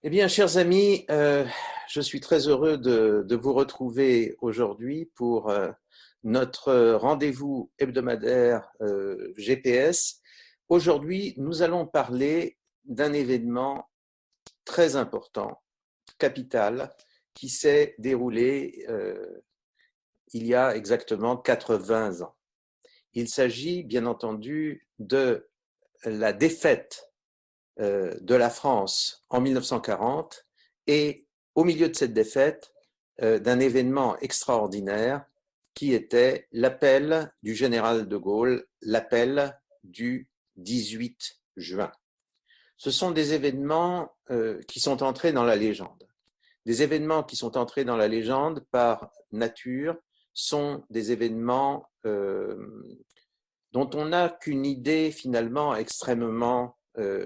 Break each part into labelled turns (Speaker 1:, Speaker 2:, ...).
Speaker 1: Eh bien, chers amis, je suis très heureux de vous retrouver aujourd'hui pour notre rendez-vous hebdomadaire GPS. Aujourd'hui, nous allons parler d'un événement très important, capital, qui s'est déroulé il y a exactement 80 ans. Il s'agit, bien entendu, de la défaite de la France en 1940 et au milieu de cette défaite d'un événement extraordinaire qui était l'appel du général de Gaulle, l'appel du 18 juin. Ce sont des événements qui sont entrés dans la légende. Des événements qui sont entrés dans la légende par nature sont des événements dont on n'a qu'une idée finalement extrêmement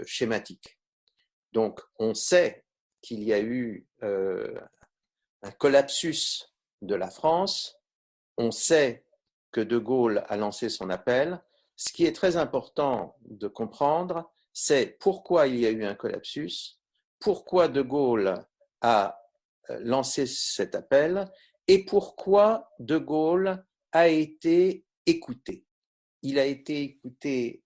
Speaker 1: schématique. Donc, on sait qu'il y a eu un collapsus de la France, on sait que De Gaulle a lancé son appel. Ce qui est très important de comprendre, c'est pourquoi il y a eu un collapsus, pourquoi De Gaulle a lancé cet appel et pourquoi De Gaulle a été écouté. Il a été écouté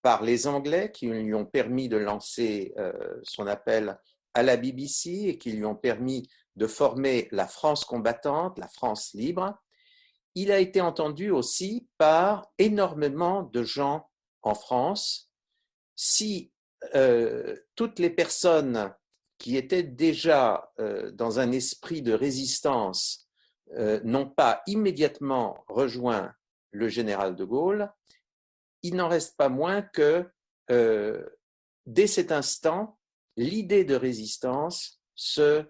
Speaker 1: par les Anglais qui lui ont permis de lancer son appel à la BBC et qui lui ont permis de former la France combattante, la France libre. Il a été entendu aussi par énormément de gens en France. Si toutes les personnes qui étaient déjà dans un esprit de résistance n'ont pas immédiatement rejoint le général de Gaulle, il n'en reste pas moins que, dès cet instant, l'idée de résistance se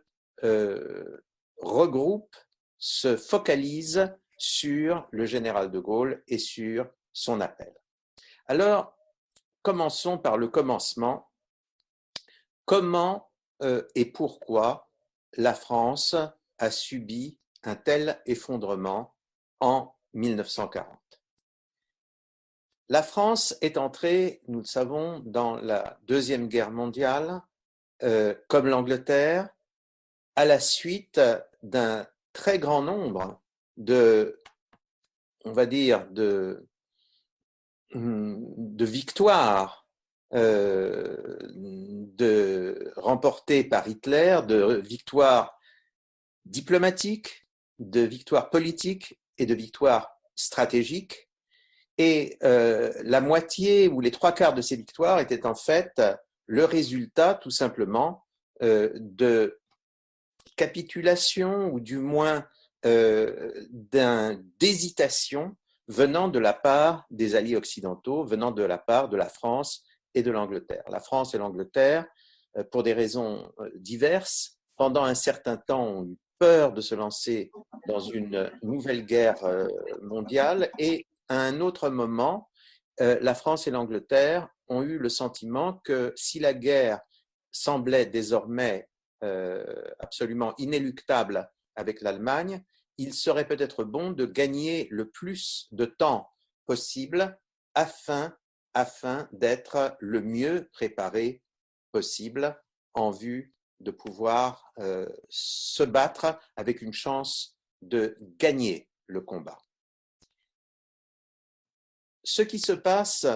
Speaker 1: regroupe, se focalise sur le général de Gaulle et sur son appel. Alors, commençons par le commencement. Comment et pourquoi la France a subi un tel effondrement en 1940 ? La France est entrée, nous le savons, dans la Deuxième Guerre mondiale, comme l'Angleterre, à la suite d'un très grand nombre on va dire, de victoires remportées par Hitler, de victoires diplomatiques, de victoires politiques et de victoires stratégiques. Et la moitié ou les trois quarts de ces victoires étaient en fait le résultat tout simplement de capitulation ou du moins d'hésitation venant de la part des alliés occidentaux, venant de la part de la France et de l'Angleterre. La France et l'Angleterre, pour des raisons diverses, pendant un certain temps ont eu peur de se lancer dans une nouvelle guerre mondiale et à un autre moment, la France et l'Angleterre ont eu le sentiment que si la guerre semblait désormais absolument inéluctable avec l'Allemagne, il serait peut-être bon de gagner le plus de temps possible afin d'être le mieux préparé possible en vue de pouvoir se battre avec une chance de gagner le combat. Ce qui se passe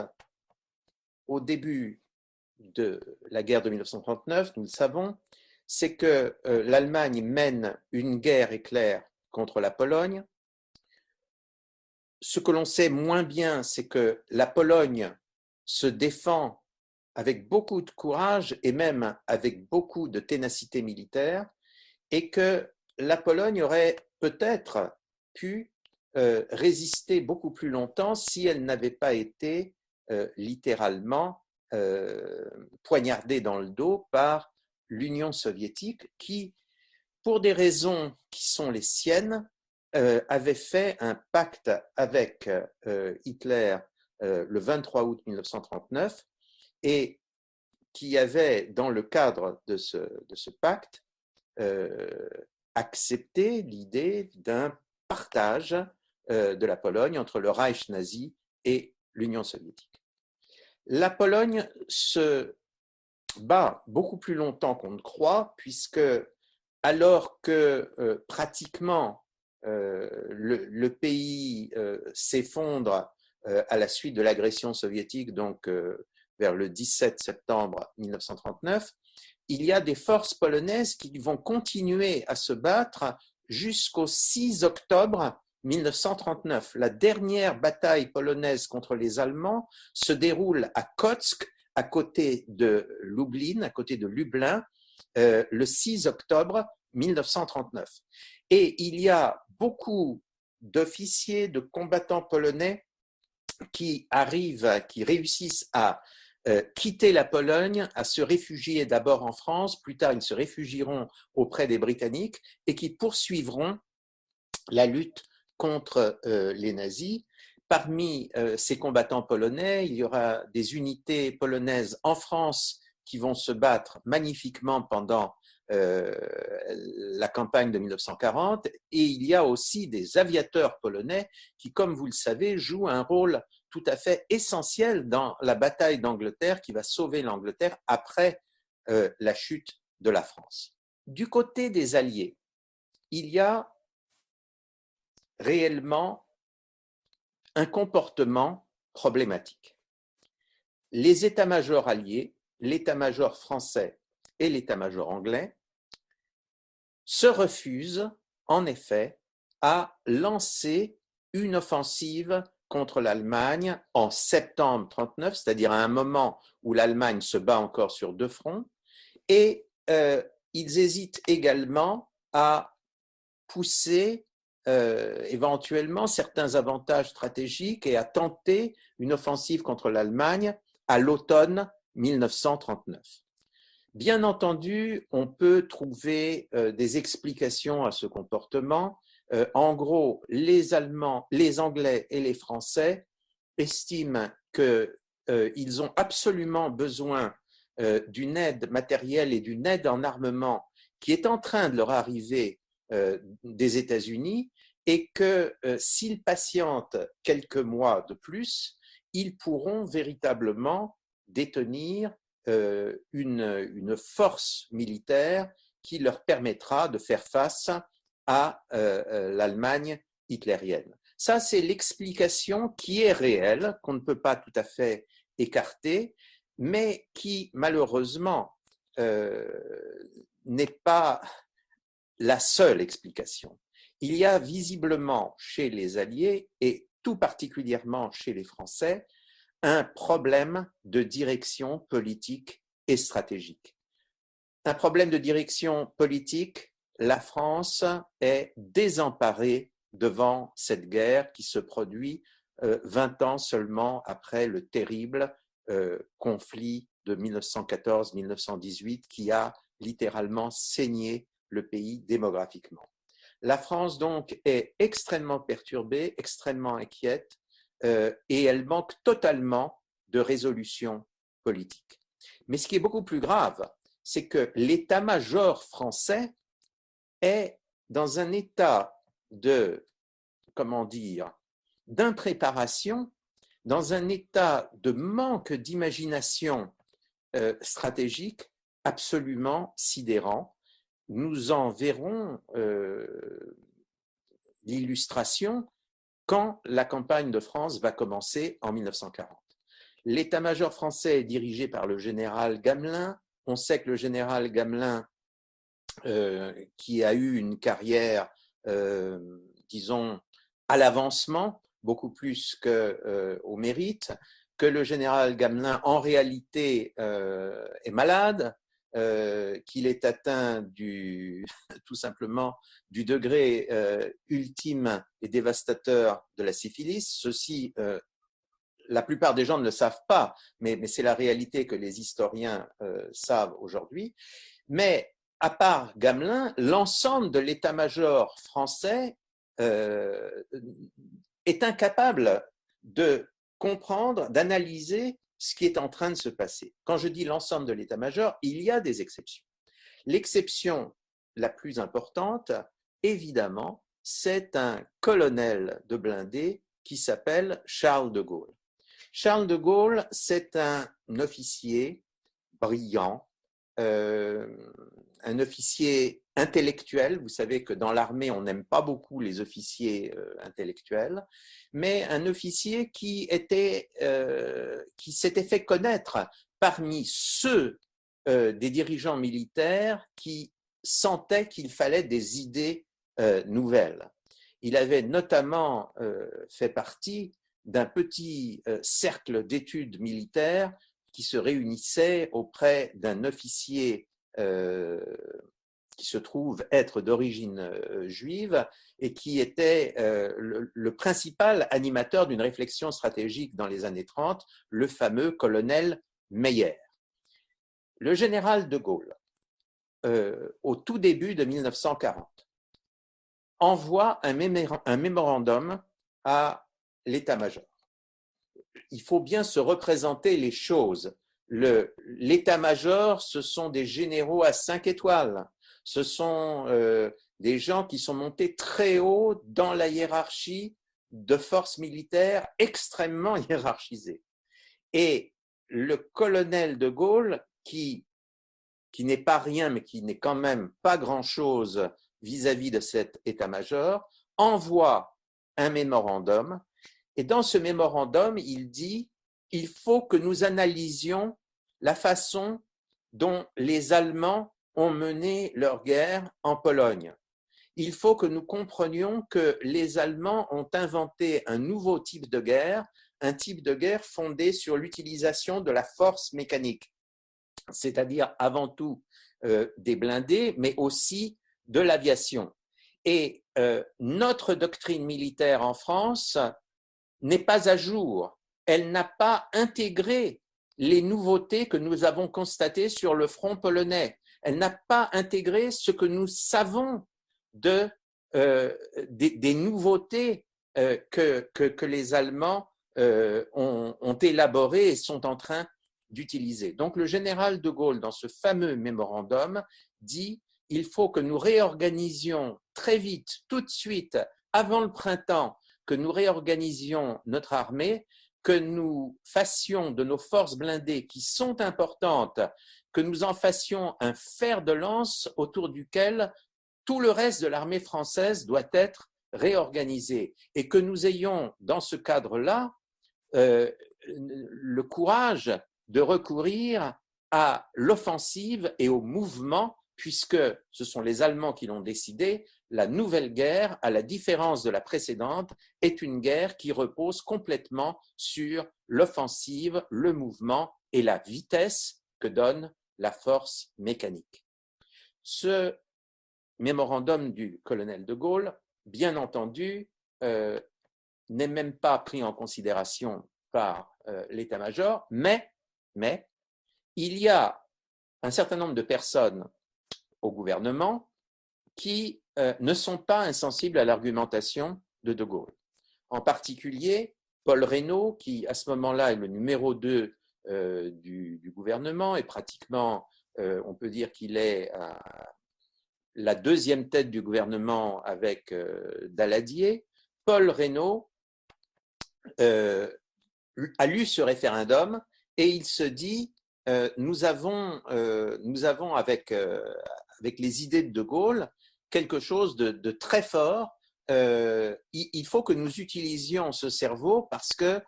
Speaker 1: au début de la guerre de 1939, nous le savons, c'est que l'Allemagne mène une guerre éclair contre la Pologne. Ce que l'on sait moins bien, c'est que la Pologne se défend avec beaucoup de courage et même avec beaucoup de ténacité militaire et que la Pologne aurait peut-être pu résister beaucoup plus longtemps si elle n'avait pas été littéralement poignardée dans le dos par l'Union soviétique qui, pour des raisons qui sont les siennes, avait fait un pacte avec Hitler le 23 août 1939 et qui avait, dans le cadre de ce pacte, accepté l'idée d'un partage de la Pologne entre le Reich nazi et l'Union soviétique. La Pologne se bat beaucoup plus longtemps qu'on ne croit, puisque alors que pratiquement le pays s'effondre à la suite de l'agression soviétique, donc vers le 17 septembre 1939, il y a des forces polonaises qui vont continuer à se battre jusqu'au 6 octobre 1939. La dernière bataille polonaise contre les Allemands se déroule à Kotsk, à côté de Lublin, à côté de Lublin, le 6 octobre 1939. Et il y a beaucoup d'officiers, de combattants polonais qui arrivent, qui réussissent à quitter la Pologne, à se réfugier d'abord en France, plus tard ils se réfugieront auprès des Britanniques et qui poursuivront la lutte contre les nazis. Parmi ces combattants polonais, il y aura des unités polonaises en France qui vont se battre magnifiquement pendant la campagne de 1940, et il y a aussi des aviateurs polonais qui, comme vous le savez, jouent un rôle tout à fait essentiel dans la bataille d'Angleterre qui va sauver l'Angleterre après la chute de la France. Du côté des Alliés, il y a réellement un comportement problématique. Les états-majors alliés, l'état-major français et l'état-major anglais, se refusent en effet à lancer une offensive contre l'Allemagne en septembre 1939, c'est-à-dire à un moment où l'Allemagne se bat encore sur deux fronts, et ils hésitent également à pousser éventuellement certains avantages stratégiques et à tenter une offensive contre l'Allemagne à l'automne 1939. Bien entendu, on peut trouver des explications à ce comportement. En gros, les Allemands, les Anglais et les Français estiment qu'ils ont absolument besoin d'une aide matérielle et d'une aide en armement qui est en train de leur arriver des États-Unis, et que s'ils patientent quelques mois de plus, ils pourront véritablement détenir une force militaire qui leur permettra de faire face à l'Allemagne hitlérienne. Ça, c'est l'explication qui est réelle, qu'on ne peut pas tout à fait écarter, mais qui, malheureusement, n'est pas la seule explication. Il y a visiblement chez les Alliés, et tout particulièrement chez les Français, un problème de direction politique et stratégique. Un problème de direction politique, la France est désemparée devant cette guerre qui se produit 20 ans seulement après le terrible conflit de 1914-1918 qui a littéralement saigné le pays démographiquement. La France donc est extrêmement perturbée, extrêmement inquiète, et elle manque totalement de résolution politique. Mais ce qui est beaucoup plus grave, c'est que l'état-major français est dans un état de, comment dire, d'impréparation, dans un état de manque d'imagination stratégique absolument sidérant. Nous en verrons l'illustration quand la campagne de France va commencer en 1940. L'état-major français est dirigé par le général Gamelin. On sait que le général Gamelin, qui a eu une carrière, disons, à l'avancement, beaucoup plus qu'au mérite, que le général Gamelin, en réalité, est malade, qu'il est atteint tout simplement du degré ultime et dévastateur de la syphilis. Ceci, la plupart des gens ne le savent pas, mais c'est la réalité que les historiens savent aujourd'hui. Mais à part Gamelin, l'ensemble de l'état-major français est incapable de comprendre, d'analyser ce qui est en train de se passer. Quand je dis l'ensemble de l'état-major, il y a des exceptions. L'exception la plus importante, évidemment, c'est un colonel de blindés qui s'appelle Charles de Gaulle. Charles de Gaulle, c'est un officier brillant, un officier intellectuel. Vous savez que dans l'armée, on n'aime pas beaucoup les officiers intellectuels, mais un officier qui s'était fait connaître parmi ceux des dirigeants militaires qui sentaient qu'il fallait des idées nouvelles. Il avait notamment fait partie d'un petit cercle d'études militaires qui se réunissait auprès d'un officier qui se trouve être d'origine juive et qui était le principal animateur d'une réflexion stratégique dans les années 30, le fameux colonel Meyer. Le général de Gaulle, au tout début de 1940, envoie un mémorandum à l'état-major. Il faut bien se représenter les choses. L'état-major, ce sont des généraux à 5 étoiles. Ce sont des gens qui sont montés très haut dans la hiérarchie de forces militaires extrêmement hiérarchisées. Et le colonel de Gaulle, qui n'est pas rien, mais qui n'est quand même pas grand-chose vis-à-vis de cet état-major, envoie un mémorandum. Et dans ce mémorandum, il dit il faut que nous analysions la façon dont les Allemands ont mené leur guerre en Pologne. Il faut que nous comprenions que les Allemands ont inventé un nouveau type de guerre, un type de guerre fondé sur l'utilisation de la force mécanique, c'est-à-dire avant tout des blindés, mais aussi de l'aviation. Et notre doctrine militaire en France n'est pas à jour. Elle n'a pas intégré les nouveautés que nous avons constatées sur le front polonais. Elle n'a pas intégré ce que nous savons des nouveautés que les Allemands ont élaborées et sont en train d'utiliser. Donc le général de Gaulle, dans ce fameux mémorandum, dit il faut que nous réorganisions très vite, tout de suite, avant le printemps, que nous réorganisions notre armée, que nous fassions de nos forces blindées qui sont importantes, que nous en fassions un fer de lance autour duquel tout le reste de l'armée française doit être réorganisé et que nous ayons dans ce cadre-là le courage de recourir à l'offensive et au mouvement, puisque ce sont les Allemands qui l'ont décidé. La nouvelle guerre, à la différence de la précédente, est une guerre qui repose complètement sur l'offensive, le mouvement et la vitesse que donne la force mécanique. Ce mémorandum du colonel de Gaulle, bien entendu, n'est même pas pris en considération par l'état-major, mais il y a un certain nombre de personnes au gouvernement qui ne sont pas insensibles à l'argumentation de De Gaulle. En particulier, Paul Reynaud, qui à ce moment-là est le numéro 2 du gouvernement et pratiquement, on peut dire qu'il est la deuxième tête du gouvernement avec Daladier. Paul Reynaud a lu ce référendum et il se dit nous avons avec les idées de Gaulle quelque chose de très fort. Il faut que nous utilisions ce cerveau parce que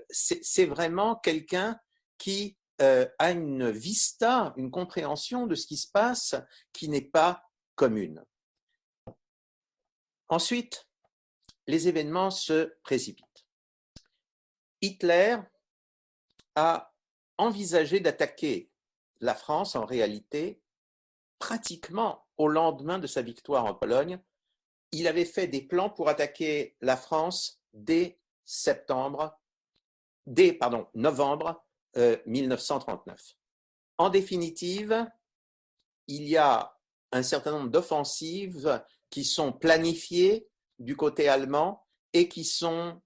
Speaker 1: c'est vraiment quelqu'un qui a une vista, une compréhension de ce qui se passe qui n'est pas commune. Ensuite, les événements se précipitent. Hitler a envisagé d'attaquer la France, en réalité, pratiquement au lendemain de sa victoire en Pologne. Il avait fait des plans pour attaquer la France dès novembre 1939. En définitive, il y a un certain nombre d'offensives qui sont planifiées du côté allemand et qui sont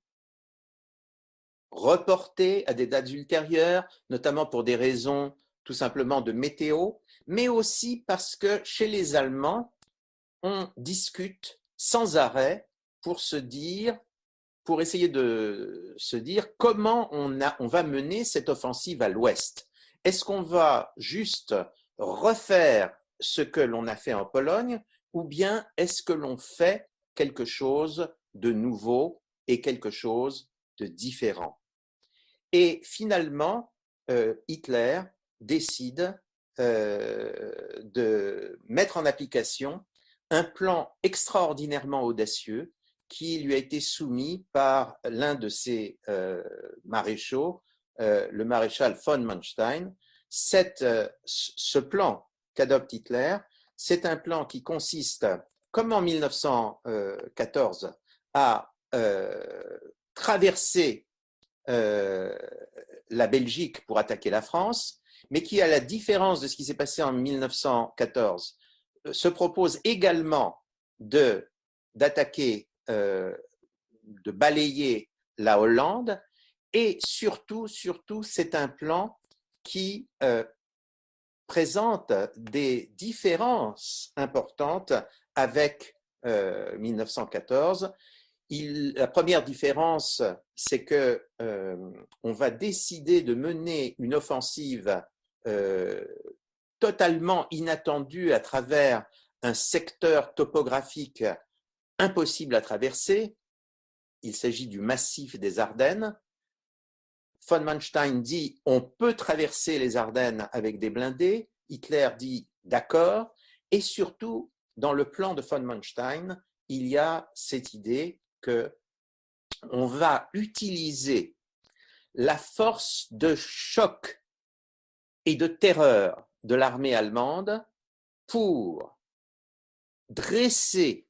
Speaker 1: reportées à des dates ultérieures, notamment pour des raisons tout simplement de météo, mais aussi parce que chez les Allemands, on discute sans arrêt pour essayer de se dire comment on va mener cette offensive à l'ouest. Est-ce qu'on va juste refaire ce que l'on a fait en Pologne, ou bien est-ce que l'on fait quelque chose de nouveau et quelque chose de différent? Et finalement, Hitler décide de mettre en application un plan extraordinairement audacieux qui lui a été soumis par l'un de ses maréchaux, le maréchal von Manstein. Ce plan qu'adopte Hitler, c'est un plan qui consiste, comme en 1914, à traverser la Belgique pour attaquer la France, mais qui, à la différence de ce qui s'est passé en 1914, se propose également d'attaquer, de balayer la Hollande, et surtout, c'est un plan qui présente des différences importantes avec 1914. La première différence, c'est que on va décider de mener une offensive totalement inattendue à travers un secteur topographique impossible à traverser. Il s'agit du massif des Ardennes. Von Manstein dit on peut traverser les Ardennes avec des blindés. Hitler dit d'accord. Et surtout, dans le plan de von Manstein, il y a cette idée qu'on va utiliser la force de choc et de terreur de l'armée allemande pour dresser,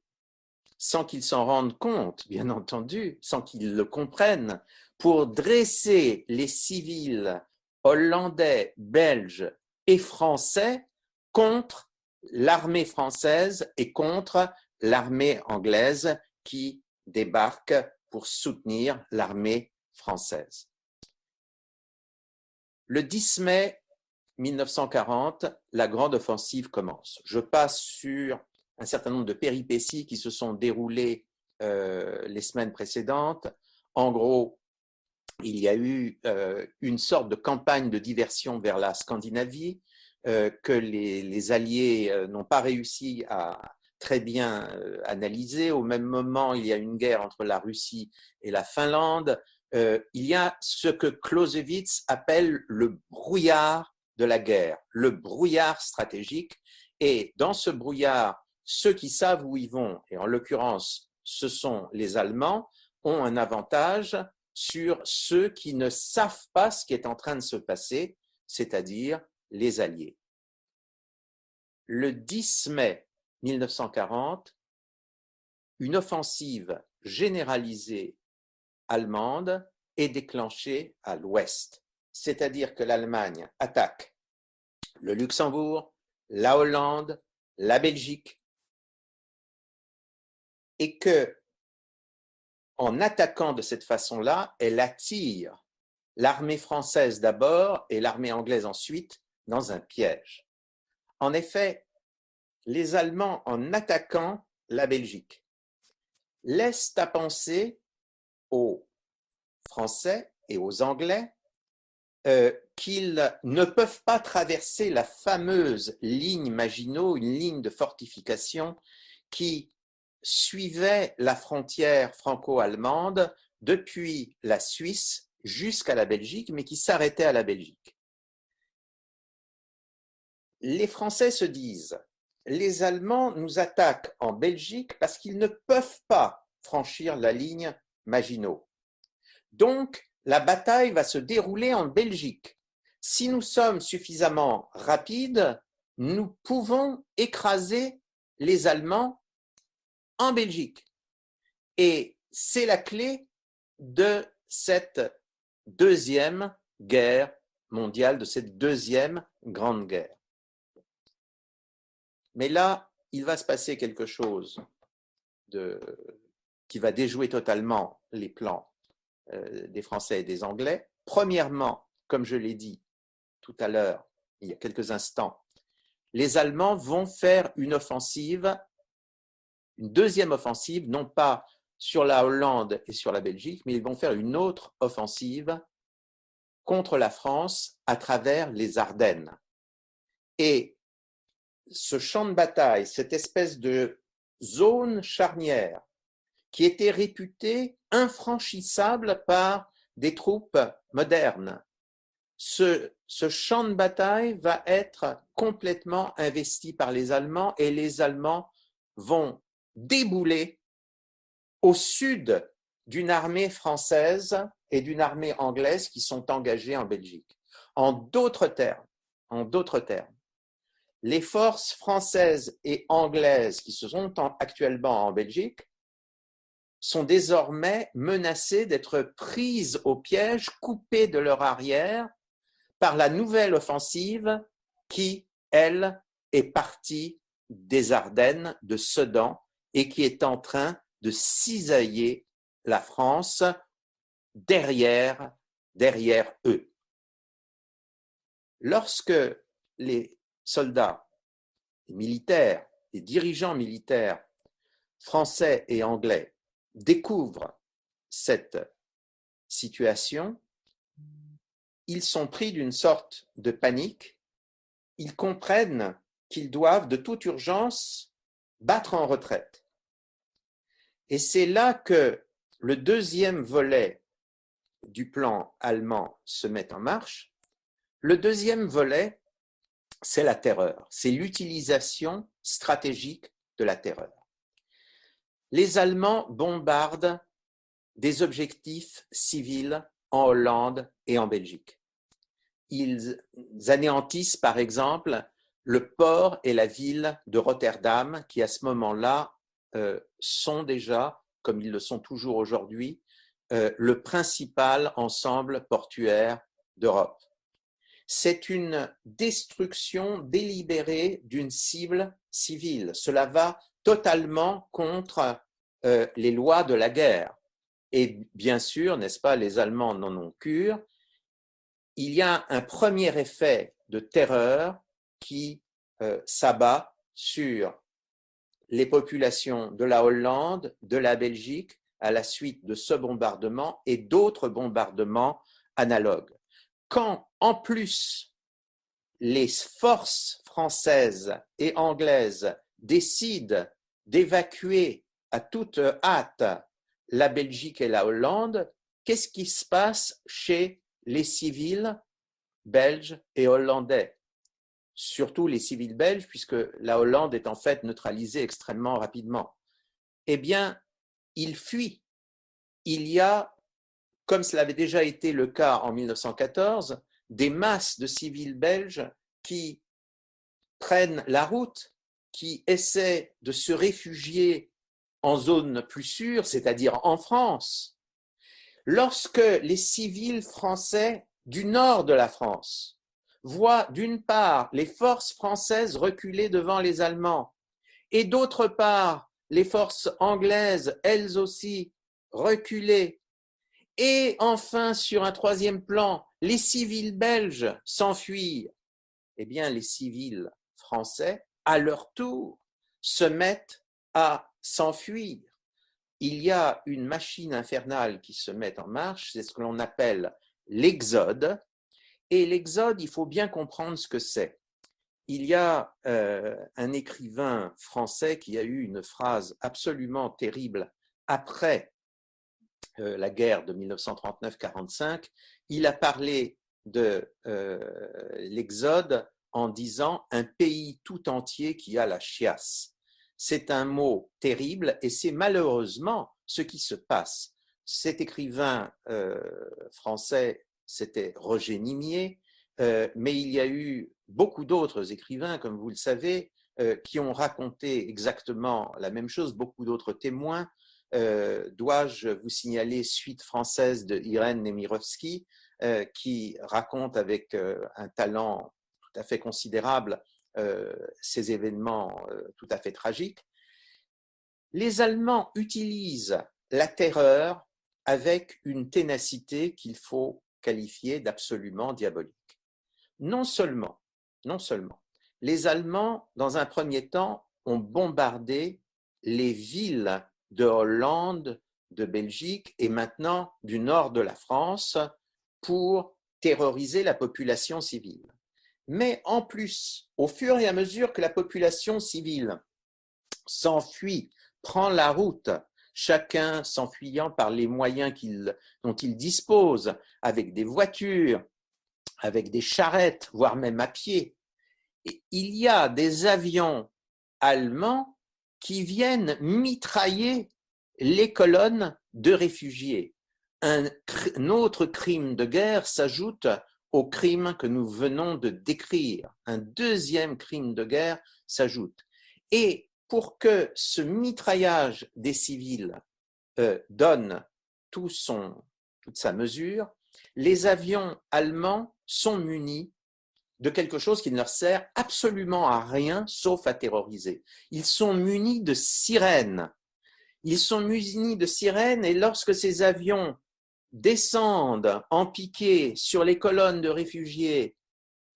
Speaker 1: sans qu'ils s'en rendent compte, bien entendu, sans qu'ils le comprennent, pour dresser les civils hollandais, belges et français contre l'armée française et contre l'armée anglaise qui débarque pour soutenir l'armée française. Le 10 mai 1940, la grande offensive commence. Je passe sur un certain nombre de péripéties qui se sont déroulées les semaines précédentes. En gros, il y a eu une sorte de campagne de diversion vers la Scandinavie que les Alliés n'ont pas réussi à très bien analyser. Au même moment, il y a une guerre entre la Russie et la Finlande. Il y a ce que Clausewitz appelle le brouillard de la guerre, le brouillard stratégique. Et dans ce brouillard, ceux qui savent où ils vont, et en l'occurrence, ce sont les Allemands, ont un avantage sur ceux qui ne savent pas ce qui est en train de se passer, c'est-à-dire les Alliés. Le 10 mai 1940, une offensive généralisée allemande est déclenchée à l'ouest, c'est-à-dire que l'Allemagne attaque le Luxembourg, la Hollande, la Belgique, et que, en attaquant de cette façon-là, elle attire l'armée française d'abord et l'armée anglaise ensuite dans un piège. En effet, les Allemands, en attaquant la Belgique, laissent à penser aux Français et aux Anglais qu'ils ne peuvent pas traverser la fameuse ligne Maginot, une ligne de fortification qui suivait la frontière franco-allemande depuis la Suisse jusqu'à la Belgique, mais qui s'arrêtait à la Belgique. Les Français se disent, les Allemands nous attaquent en Belgique parce qu'ils ne peuvent pas franchir la ligne Maginot. Donc, la bataille va se dérouler en Belgique. Si nous sommes suffisamment rapides, nous pouvons écraser les Allemands en Belgique. Et c'est la clé de cette deuxième guerre mondiale, de cette deuxième grande guerre. Mais là, il va se passer quelque chose qui va déjouer totalement les plans des Français et des Anglais. Premièrement, comme je l'ai dit tout à l'heure, il y a quelques instants, les Allemands vont faire une offensive, une deuxième offensive, non pas sur la Hollande et sur la Belgique, mais ils vont faire une autre offensive contre la France à travers les Ardennes. Et ce champ de bataille, cette espèce de zone charnière qui était réputée infranchissable par des troupes modernes, ce champ de bataille va être complètement investi par les Allemands et les Allemands vont débouler au sud d'une armée française et d'une armée anglaise qui sont engagées en Belgique. En d'autres termes, les forces françaises et anglaises qui se sont actuellement en Belgique sont désormais menacées d'être prises au piège, coupées de leur arrière par la nouvelle offensive qui, elle, est partie des Ardennes, de Sedan, et qui est en train de cisailler la France derrière eux. Lorsque les soldats, les militaires, les dirigeants militaires français et anglais découvrent cette situation, ils sont pris d'une sorte de panique. Ils comprennent qu'ils doivent de toute urgence battre en retraite. Et c'est là que le deuxième volet du plan allemand se met en marche. Le deuxième volet, c'est la terreur, c'est l'utilisation stratégique de la terreur. Les Allemands bombardent des objectifs civils en Hollande et en Belgique. Ils anéantissent par exemple le port et la ville de Rotterdam qui à ce moment-là sont déjà, comme ils le sont toujours aujourd'hui, le principal ensemble portuaire d'Europe. C'est une destruction délibérée d'une cible civile. Cela va totalement contre les lois de la guerre. Et bien sûr, n'est-ce pas, les Allemands n'en ont cure. Il y a un premier effet de terreur qui s'abat sur les populations de la Hollande, de la Belgique, à la suite de ce bombardement et d'autres bombardements analogues. Quand, en plus, les forces françaises et anglaises décident d'évacuer à toute hâte la Belgique et la Hollande, qu'est-ce qui se passe chez les civils belges et hollandais? Surtout les civils belges, puisque la Hollande est en fait neutralisée extrêmement rapidement. Eh bien, ils fuient. Il y a, comme cela avait déjà été le cas en 1914, des masses de civils belges qui prennent la route, qui essaient de se réfugier en zone plus sûre, c'est-à-dire en France. Lorsque les civils français du nord de la France voient d'une part les forces françaises reculer devant les Allemands et d'autre part les forces anglaises, elles aussi, reculer, et enfin sur un troisième plan, les civils belges s'enfuir, eh bien les civils français, à leur tour, se mettent à s'enfuir. Il y a une machine infernale qui se met en marche, c'est ce que l'on appelle l'exode. Et l'exode, il faut bien comprendre ce que c'est. Il y a un écrivain français qui a eu une phrase absolument terrible après la guerre de 1939-45. Il a parlé de l'exode en disant un pays tout entier qui a la chiasse. C'est un mot terrible et c'est malheureusement ce qui se passe. Cet écrivain français, c'était Roger Nimier, mais il y a eu beaucoup d'autres écrivains, comme vous le savez, qui ont raconté exactement la même chose, beaucoup d'autres témoins. Dois-je vous signaler Suite française de Irène Nemirovsky, qui raconte avec un talent tout à fait considérable ces événements tout à fait tragiques. Les Allemands utilisent la terreur avec une ténacité qu'il faut qualifier d'absolument diabolique. Non seulement, les Allemands, dans un premier temps, ont bombardé les villes de Hollande, de Belgique et maintenant du nord de la France pour terroriser la population civile. Mais en plus, au fur et à mesure que la population civile s'enfuit, prend la route, chacun s'enfuyant par les moyens dont il dispose, avec des voitures, avec des charrettes, voire même à pied, et il y a des avions allemands qui viennent mitrailler les colonnes de réfugiés. Un autre crime de guerre s'ajoute au crime que nous venons de décrire. Un deuxième crime de guerre s'ajoute. Et pour que ce mitraillage des civils donne toute sa mesure, les avions allemands sont munis de quelque chose qui ne leur sert absolument à rien sauf à terroriser. Ils sont munis de sirènes. Ils sont munis de sirènes et lorsque ces avions descendent en piqué sur les colonnes de réfugiés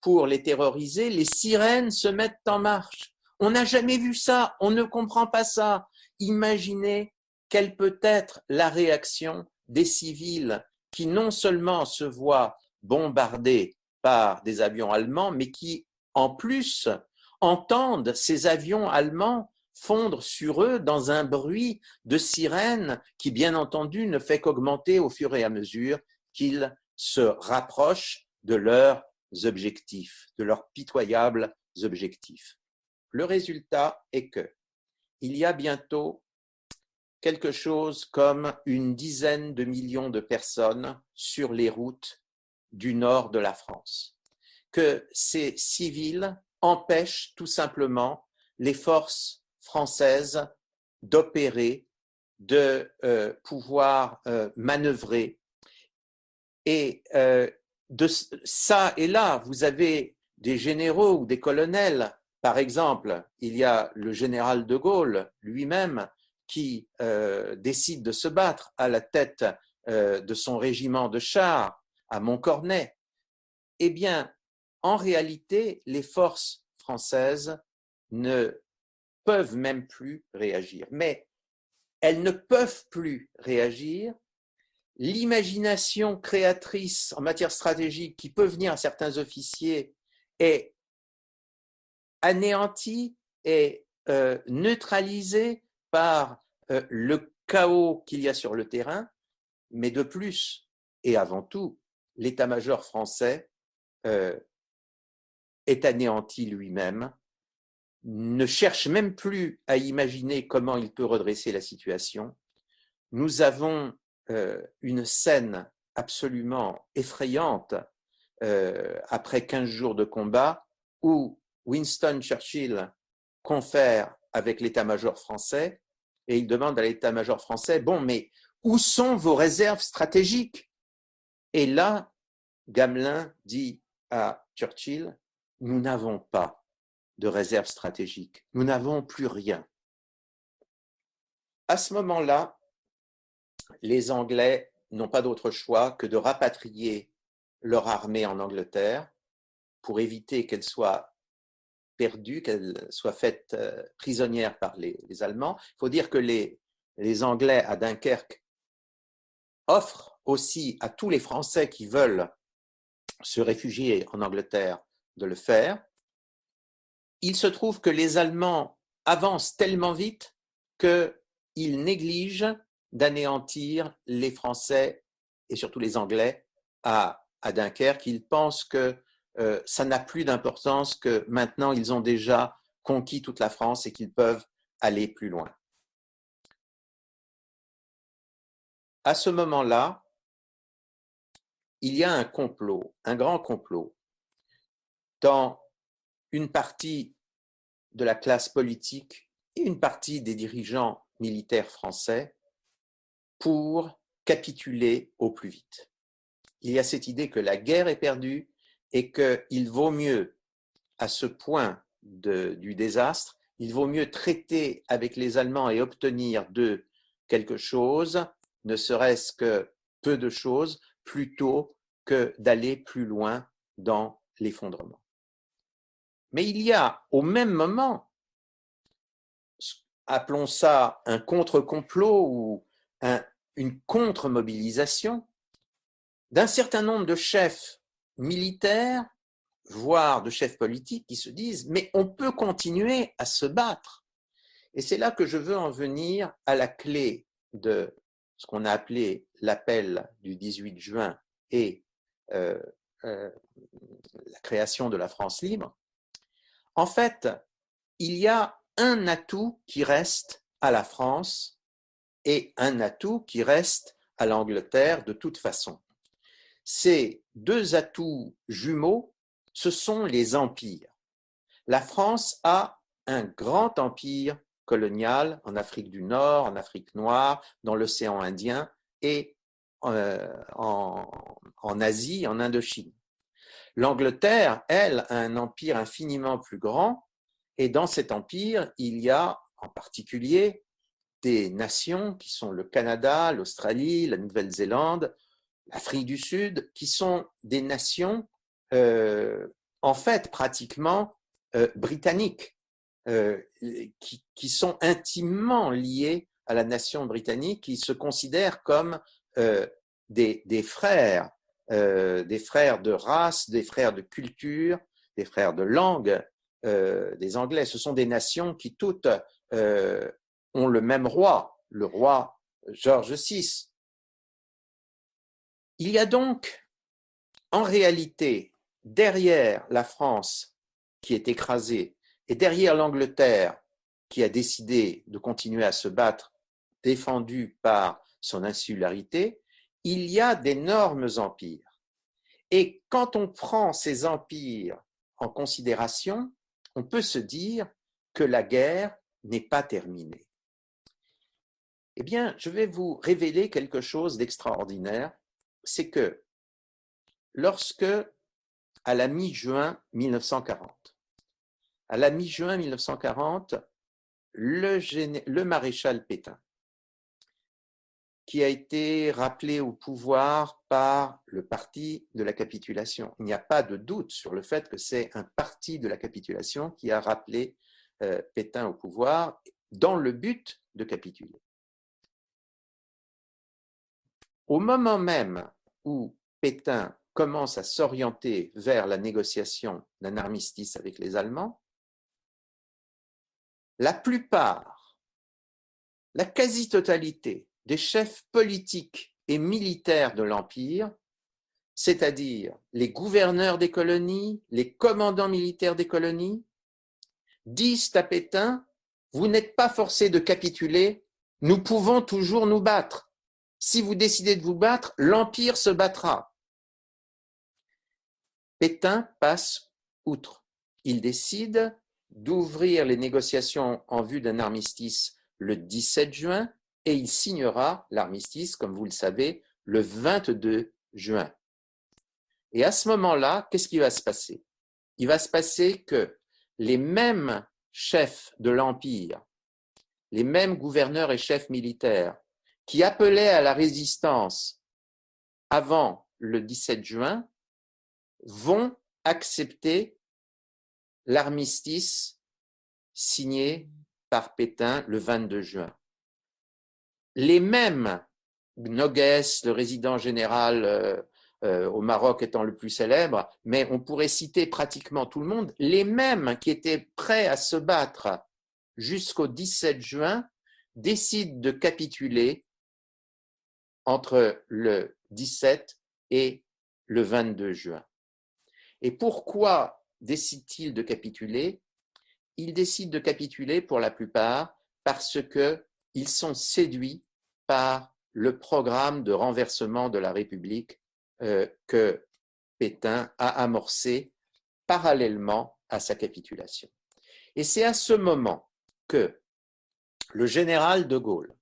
Speaker 1: pour les terroriser, les sirènes se mettent en marche. On n'a jamais vu ça, on ne comprend pas ça. Imaginez quelle peut être la réaction des civils qui non seulement se voient bombardés par des avions allemands, mais qui, en plus, entendent ces avions allemands fondre sur eux dans un bruit de sirène qui, bien entendu, ne fait qu'augmenter au fur et à mesure qu'ils se rapprochent de leurs objectifs, de leurs pitoyables objectifs. Le résultat est que il y a bientôt quelque chose comme une dizaine de millions de personnes sur les routes du nord de la France, que ces civils empêchent tout simplement les forces françaises d'opérer, de pouvoir manœuvrer. Et de ça et là, vous avez des généraux ou des colonels. Par exemple, il y a le général de Gaulle lui-même qui décide de se battre à la tête de son régiment de chars à Montcornet. Eh bien, en réalité, les forces françaises ne peuvent même plus réagir. Mais elles ne peuvent plus réagir. L'imagination créatrice en matière stratégique qui peut venir à certains officiers est anéantie, est neutralisée par le chaos qu'il y a sur le terrain, mais de plus, et avant tout, l'état-major français est anéanti lui-même, ne cherche même plus à imaginer comment il peut redresser la situation. Nous avons une scène absolument effrayante après 15 jours de combat où Winston Churchill confère avec l'état-major français et il demande à l'état-major français, bon, mais où sont vos réserves stratégiques? Et là, Gamelin dit à Churchill, nous n'avons pas de réserve stratégique, nous n'avons plus rien. À ce moment-là, les Anglais n'ont pas d'autre choix que de rapatrier leur armée en Angleterre pour éviter qu'elle soit perdue, qu'elle soit faite prisonnière par les Allemands. Il faut dire que les Anglais à Dunkerque offrent aussi à tous les Français qui veulent se réfugier en Angleterre de le faire. Il se trouve que les Allemands avancent tellement vite qu'ils négligent d'anéantir les Français et surtout les Anglais à Dunkerque. Ils pensent que ça n'a plus d'importance, que maintenant ils ont déjà conquis toute la France et qu'ils peuvent aller plus loin. À ce moment-là, il y a un complot, un grand complot, dans une partie de la classe politique et une partie des dirigeants militaires français pour capituler au plus vite. Il y a cette idée que la guerre est perdue et qu'il vaut mieux, à ce point du désastre, il vaut mieux traiter avec les Allemands et obtenir d'eux quelque chose, ne serait-ce que peu de choses, plutôt que d'aller plus loin dans l'effondrement. Mais il y a au même moment, appelons ça un contre-complot ou une contre-mobilisation, d'un certain nombre de chefs militaires voire de chefs politiques qui se disent « mais on peut continuer à se battre ». Et c'est là que je veux en venir à la clé de ce qu'on a appelé l'appel du 18 juin et la création de la France libre. En fait, il y a un atout qui reste à la France et un atout qui reste à l'Angleterre de toute façon. Ces deux atouts jumeaux, ce sont les empires. La France a un grand empire colonial en Afrique du Nord, en Afrique noire, dans l'océan Indien et en Asie, en Indochine. L'Angleterre, elle, a un empire infiniment plus grand et dans cet empire, il y a en particulier des nations qui sont le Canada, l'Australie, la Nouvelle-Zélande, l'Afrique du Sud, qui sont des nations en fait pratiquement britanniques, qui sont intimement liées à la nation britannique, qui se considèrent comme des frères de race, des frères de culture, des frères de langue, des Anglais. Ce sont des nations qui toutes ont le même roi, le roi George VI. Il y a donc, en réalité, derrière la France qui est écrasée et derrière l'Angleterre qui a décidé de continuer à se battre, défendue par son insularité, il y a d'énormes empires. Et quand on prend ces empires en considération, on peut se dire que la guerre n'est pas terminée. Eh bien, je vais vous révéler quelque chose d'extraordinaire, c'est que lorsque, à la mi-juin 1940, le maréchal Pétain, qui a été rappelé au pouvoir par le parti de la capitulation. Il n'y a pas de doute sur le fait que c'est un parti de la capitulation qui a rappelé Pétain au pouvoir dans le but de capituler. Au moment même où Pétain commence à s'orienter vers la négociation d'un armistice avec les Allemands, la plupart, la quasi-totalité des chefs politiques et militaires de l'Empire, c'est-à-dire les gouverneurs des colonies, les commandants militaires des colonies, disent à Pétain « Vous n'êtes pas forcé de capituler, nous pouvons toujours nous battre. Si vous décidez de vous battre, l'Empire se battra. » Pétain passe outre. Il décide d'ouvrir les négociations en vue d'un armistice le 17 juin et il signera l'armistice, comme vous le savez, le 22 juin. Et à ce moment-là, qu'est-ce qui va se passer? Il va se passer que les mêmes chefs de l'Empire, les mêmes gouverneurs et chefs militaires qui appelaient à la résistance avant le 17 juin vont accepter l'armistice signé par Pétain le 22 juin. Les mêmes, Noguès, le résident général au Maroc étant le plus célèbre, mais on pourrait citer pratiquement tout le monde, les mêmes qui étaient prêts à se battre jusqu'au 17 juin décident de capituler entre le 17 et le 22 juin. Et pourquoi décident-ils de capituler? Ils décident de capituler pour la plupart parce qu'ils sont séduits par le programme de renversement de la République que Pétain a amorcé parallèlement à sa capitulation. Et c'est à ce moment que le général de Gaulle,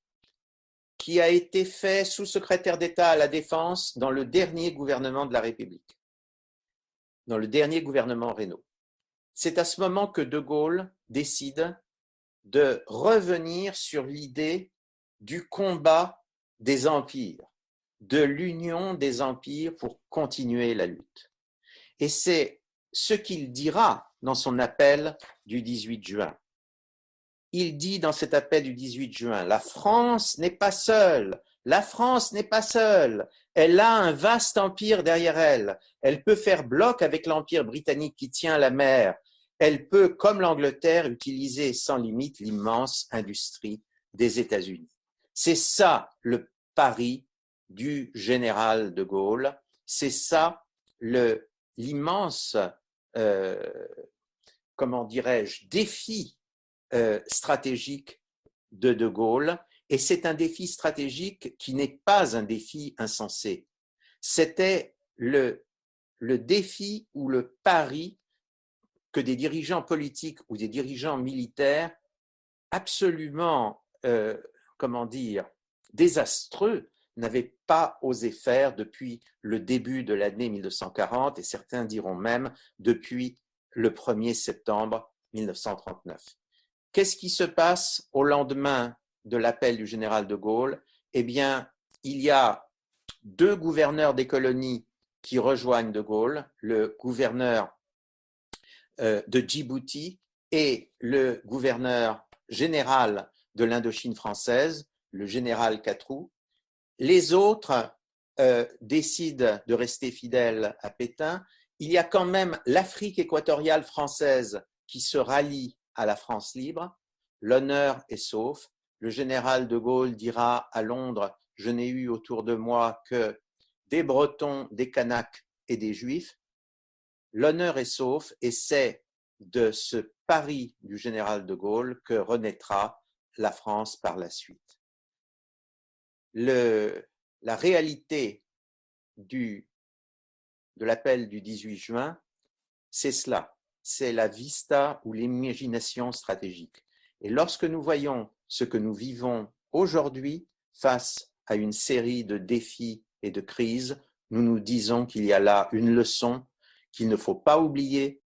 Speaker 1: qui a été fait sous-secrétaire d'État à la Défense dans le dernier gouvernement de la République, dans le dernier gouvernement Reynaud, c'est à ce moment que de Gaulle décide de revenir sur l'idée du combat des empires, de l'union des empires pour continuer la lutte. Et c'est ce qu'il dira dans son appel du 18 juin. Il dit dans cet appel du 18 juin, « La France n'est pas seule, la France n'est pas seule, Elle a un vaste empire derrière elle. Elle peut faire bloc avec l'empire britannique qui tient la mer. Elle peut, comme l'Angleterre, utiliser sans limite l'immense industrie des États-Unis. C'est ça le pari du général de Gaulle. C'est ça l'immense, comment dirais-je, défi stratégique de Gaulle. Et c'est un défi stratégique qui n'est pas un défi insensé. C'était le défi ou le pari que des dirigeants politiques ou des dirigeants militaires absolument, comment dire, désastreux n'avaient pas osé faire depuis le début de l'année 1940 et certains diront même depuis le 1er septembre 1939. Qu'est-ce qui se passe au lendemain de l'appel du général de Gaulle? Eh bien, il y a 2 gouverneurs des colonies qui rejoignent de Gaulle, le gouverneur de Djibouti et le gouverneur général de l'Indochine française, le général Catroux. Les autres décident de rester fidèles à Pétain. Il y a quand même l'Afrique équatoriale française qui se rallie à la France libre. L'honneur est sauf. Le général de Gaulle dira à Londres: je n'ai eu autour de moi que des Bretons, des Kanaks et des Juifs. L'honneur est sauf et c'est de ce pari du général de Gaulle que renaîtra la France par la suite. La réalité de l'appel du 18 juin, c'est cela, c'est la vista ou l'imagination stratégique. Et lorsque nous voyons ce que nous vivons aujourd'hui face à une série de défis et de crises, nous nous disons qu'il y a là une leçon qu'il ne faut pas oublier